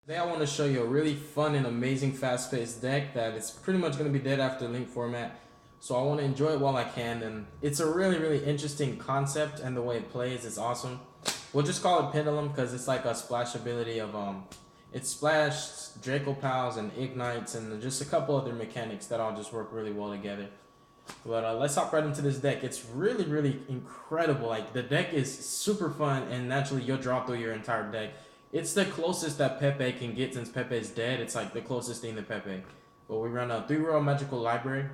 Today I want to show you a really fun and amazing fast-paced deck that is pretty much going to be dead after Link format. So I want to enjoy it while I can, and it's a really interesting concept, and the way it plays is awesome. We'll just call it Pendulum because it's like a splash ability of it splashed Dracopals and Igknights and just a couple other mechanics that all just work really well together. But let's hop right into this deck. It's really incredible. Like, the deck is super fun, and naturally you'll draw through your entire deck. It's the closest that Pepe can get since Pepe is dead. It's like the closest thing to Pepe. But we run a 3 royal magical library.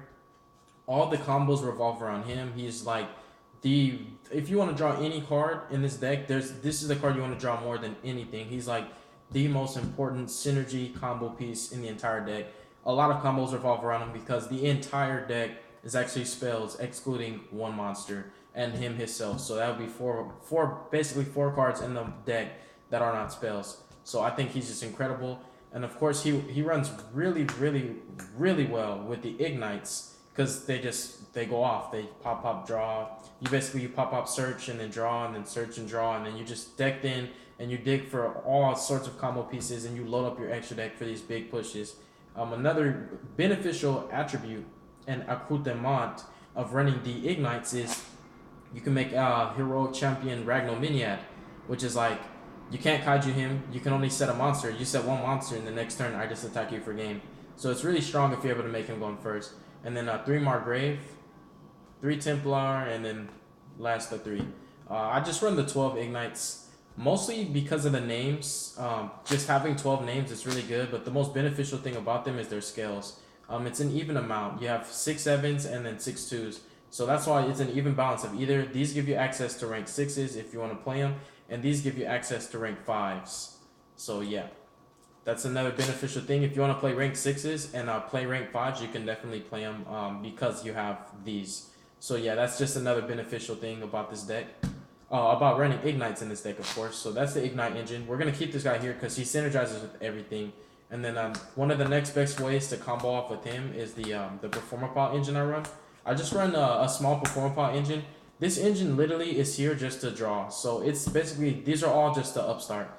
All the combos revolve around him. He's like the if you want to draw any card in this deck, this is the card you want to draw more than anything. He's like the most important synergy combo piece in the entire deck. A lot of combos revolve around him because the entire deck is actually spells excluding one monster and him himself. So that would be basically four cards in the deck that are not spells. So I think he's just incredible. And of course he runs really well with the Igknights because they go off. They pop draw. You pop up search and then draw and then search and draw, and then you just decked in and you dig for all sorts of combo pieces and you load up your extra deck for these big pushes. Another beneficial attribute and accoutrement of running the Igknights is you can make heroic champion Ragnominiad, which is like you can't kaiju him. You can only set a monster. You set one monster in the next turn. I just attack you for game. So it's really strong if you're able to make him going first. And then 3 Margrave, 3 Templar, and then last the 3. I just run the 12 Ignites mostly because of the names. Just having 12 names is really good, but the most beneficial thing about them is their scales. It's an even amount. You have 6 sevens and then 6 twos. So that's why it's an even balance of either these give you access to rank 6s if you want to play them, and these give you access to rank 5s. So yeah, that's another beneficial thing. If you want to play rank 6s and play rank 5s, you can definitely play them because you have these. So yeah, that's just another beneficial thing about this deck. About running Ignites in this deck, of course. So that's the Ignite engine. We're going to keep this guy here because he synergizes with everything. And then one of the next best ways to combo off with him is the Performapal engine I run. I just run a small Performapal engine. This engine literally is here just to draw. So it's basically, these are all just the upstart.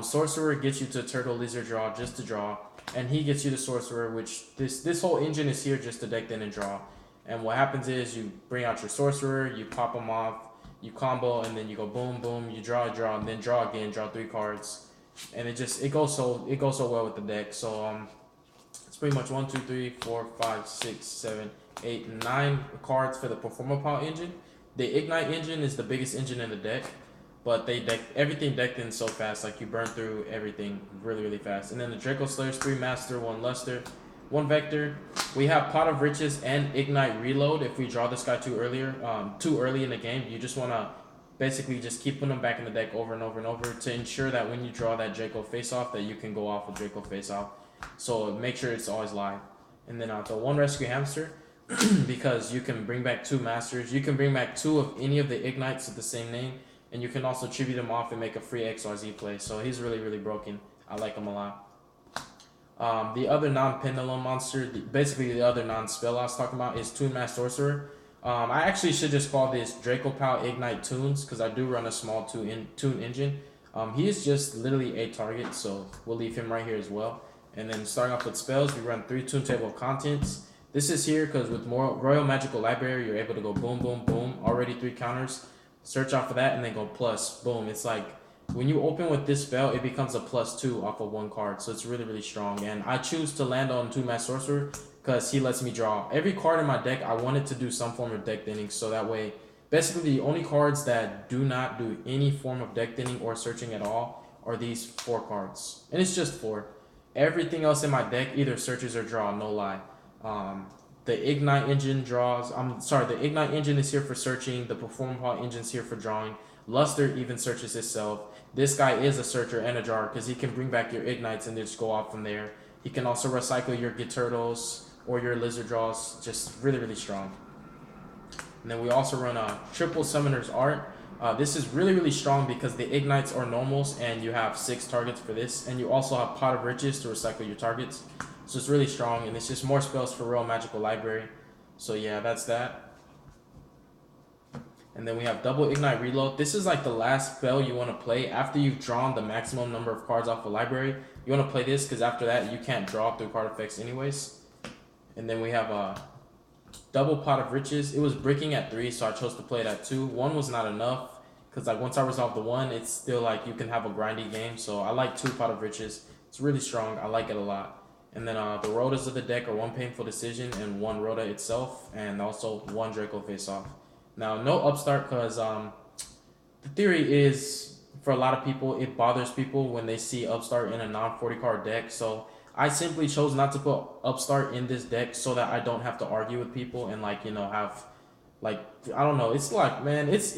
Sorcerer gets you to Turtle Lizard draw just to draw. And he gets you to Sorcerer, which this whole engine is here just to deck in and draw. And what happens is you bring out your Sorcerer, you pop them off, you combo, and then you go boom, you draw, and then draw again, draw 3 cards. And it goes so well with the deck. So it's pretty much 1, 2, 3, 4, 5, 6, 7, 8, 9 cards for the Performapal engine. The Ignite engine is the biggest engine in the deck, but they deck everything decked in so fast, like you burn through everything really fast. And then the Draco Slayers, 3 Master, 1 Luster, 1 Vector. We have Pot of Riches and Ignite Reload if we draw this guy too early in the game. You just want to basically just keep putting them back in the deck over and over to ensure that when you draw that Draco face-off that you can go off with Draco face-off. So make sure it's always live. And then the 1 Rescue Hamster, because you can bring back 2 Masters. You can bring back 2 of any of the Ignites with the same name, and you can also tribute him off and make a free XYZ play. So he's really broken. I like him a lot. The other non-pendulum monster, basically the other non-spell I was talking about, is Toon Mass Sorcerer. I actually should just call this Dracopal Ignite Toons because I do run a small Toon engine. He is just literally a target, so we'll leave him right here as well. And then starting off with spells, we run 3 Toon Table of Contents. This is here because with more Royal Magical Library, you're able to go boom, already 3 counters. Search off of that and then go plus, boom. It's like when you open with this spell, it becomes a +2 off of 1 card, so it's really strong. And I choose to land on 2 Mass Sorcerer because he lets me draw. Every card in my deck, I wanted to do some form of deck thinning, so that way, basically the only cards that do not do any form of deck thinning or searching at all are these 4 cards. And it's just 4. Everything else in my deck either searches or draw, no lie. The Ignite engine draws. The Ignite engine is here for searching. The Performapal engine is here for drawing. Luster even searches itself. This guy is a searcher and a drawer because he can bring back your Ignites and just go off from there. He can also recycle your Turtles or your Lizard draws. Just really strong. And then we also run a triple Summoner's Art. This is really strong because the Ignites are normals and you have 6 targets for this. And you also have Pot of Riches to recycle your targets. So it's really strong, and it's just more spells for Royal Magical Library. So yeah, that's that. And then we have double Ignite Reload. This is like the last spell you want to play after you've drawn the maximum number of cards off the library. You want to play this because after that you can't draw through card effects anyways. And then we have a double Pot of Riches. It was breaking at 3, so I chose to play it at 2. 1 was not enough because like once I resolve the 1, it's still like you can have a grindy game. So I like 2 Pot of Riches. It's really strong. I like it a lot. And then the rotas of the deck are 1 Painful Decision and 1 rota itself, and also 1 Draco Face Off. Now, no Upstart because the theory is for a lot of people, it bothers people when they see Upstart in a non-40 card deck. So I simply chose not to put Upstart in this deck so that I don't have to argue with people and like, you know, have like, I don't know. It's like, man, it's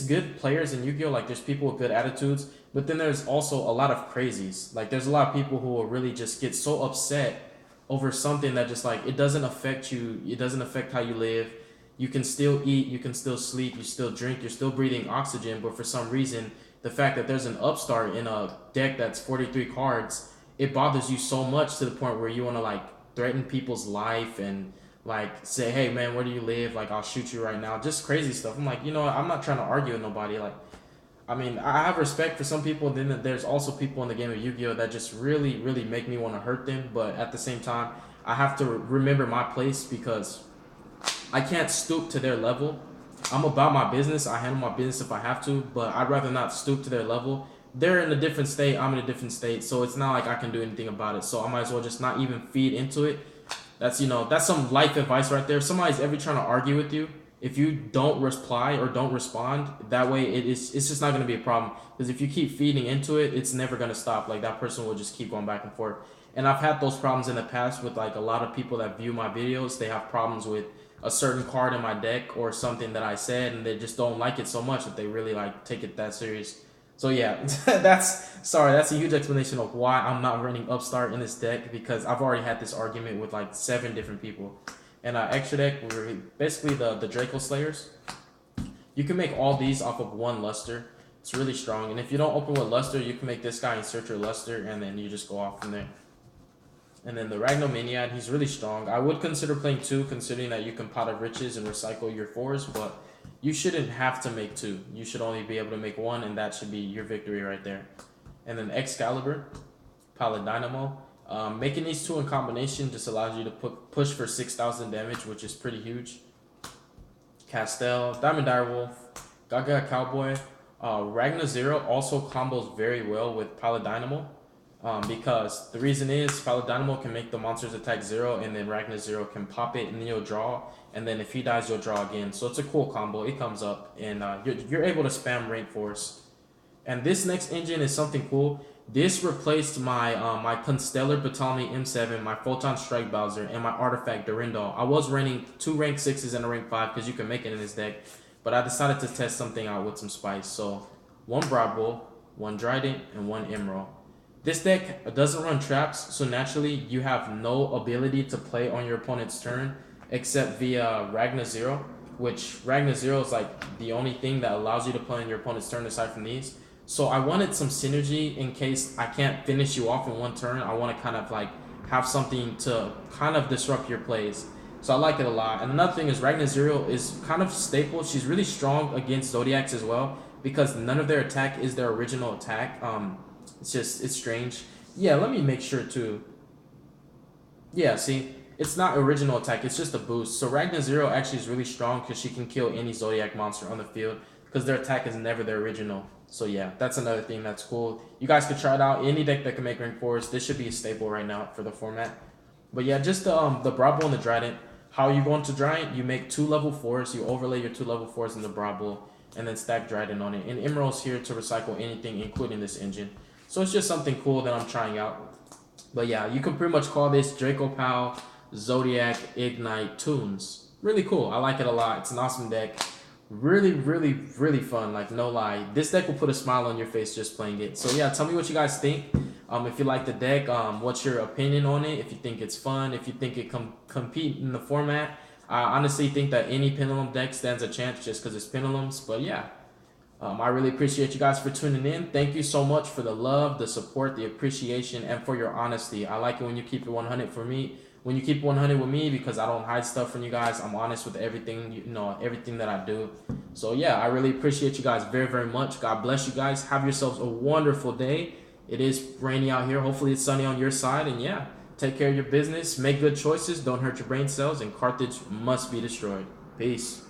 good players in Yu-Gi-Oh! Like there's people with good attitudes, but then there's also a lot of crazies. Like there's a lot of people who will really just get so upset over something that just like, it doesn't affect you. It doesn't affect how you live. You can still eat, you can still sleep, you still drink, you're still breathing oxygen, but for some reason, the fact that there's an Upstart in a deck that's 43 cards, it bothers you so much to the point where you want to like threaten people's life and like say, hey man, where do you live? Like I'll shoot you right now. Just crazy stuff. I'm like, you know what? I'm not trying to argue with nobody. Like, I mean, I have respect for some people. Then there's also people in the game of Yu-Gi-Oh! That just really, really make me want to hurt them. But at the same time, I have to remember my place because I can't stoop to their level. I'm about my business. I handle my business if I have to, but I'd rather not stoop to their level. They're in a different state. I'm in a different state. So it's not like I can do anything about it. So I might as well just not even feed into it. That's, you know, that's some life advice right there. If somebody's ever trying to argue with you, if you don't reply or don't respond, that way it's just not going to be a problem. Because if you keep feeding into it, it's never going to stop. Like that person will just keep going back and forth. And I've had those problems in the past with like a lot of people that view my videos. They have problems with a certain card in my deck or something that I said, and they just don't like it so much that they really like take it that serious. So yeah, that's a huge explanation of why I'm not running Upstart in this deck, because I've already had this argument with like 7 different people. And extra deck, we're basically the Draco Slayers. You can make all these off of 1 Luster. It's really strong. And if you don't open with Luster, you can make this guy insert your Luster, and then you just go off from there. And then the Ragnomaniad, he's really strong. I would consider playing 2, considering that you can Pot of Riches and recycle your 4s, but you shouldn't have to make 2. You should only be able to make 1, and that should be your victory right there. And then Excalibur, Paladynamo. Making these 2 in combination just allows you to push for 6,000 damage, which is pretty huge. Castel, Diamond Direwolf, Gaga Cowboy. Ragna Zero also combos very well with Paladynamo. Because the reason is Paladynamo can make the monsters attack 0, and then Ragna Zero can pop it and then you'll draw, and then if he dies you'll draw again. So it's a cool combo. It comes up and you're able to spam rank force. And this next engine is something cool. This replaced my my Constellar Batami M7, my Photon Strike Bowser, and my Artifact Durandal. I was running 2 rank 6s and a rank 5 because you can make it in this deck, but I decided to test something out with some spice. So 1 Broad Bull, 1 Trident, and 1 Emerald. This deck doesn't run traps, so naturally you have no ability to play on your opponent's turn except via Ragna Zero, which Ragna Zero is like the only thing that allows you to play on your opponent's turn aside from these. So I wanted some synergy in case I can't finish you off in 1 turn. I want to kind of like have something to kind of disrupt your plays. So I like it a lot. And another thing is Ragna Zero is kind of staple. She's really strong against Zoodiacs as well because none of their attack is their original attack. It's strange. Yeah, let me make sure to. Yeah, see, it's not original attack, it's just a boost. So Ragna Zero actually is really strong because she can kill any Zodiac monster on the field because their attack is never their original. So yeah, that's another thing that's cool. You guys could try it out. Any deck that can make rank 4s, this should be a staple right now for the format. But yeah, just the Broad Bull and the Trident. How you go into Trident, you make 2 level 4s, you overlay your 2 level 4s in the Broad Bull, and then stack Trident on it. And Emerald's here to recycle anything, including this engine. So it's just something cool that I'm trying out. But yeah, you can pretty much call this Dracopal, Zoodiac, Ignite, Toons. Really cool. I like it a lot. It's an awesome deck. Really, really, really fun. Like, no lie. This deck will put a smile on your face just playing it. So yeah, tell me what you guys think. If you like the deck, what's your opinion on it? If you think it's fun, if you think it compete in the format. I honestly think that any Pendulum deck stands a chance just because it's Pendulums. But yeah. I really appreciate you guys for tuning in. Thank you so much for the love, the support, the appreciation, and for your honesty. I like it when you keep it 100 for me. when you keep 100 with me, because I don't hide stuff from you guys. I'm honest with everything, everything that I do. So yeah, I really appreciate you guys very, very much. God bless you guys. Have yourselves a wonderful day. It is rainy out here. Hopefully it's sunny on your side. And yeah, take care of your business. Make good choices. Don't hurt your brain cells. And Carthage must be destroyed. Peace.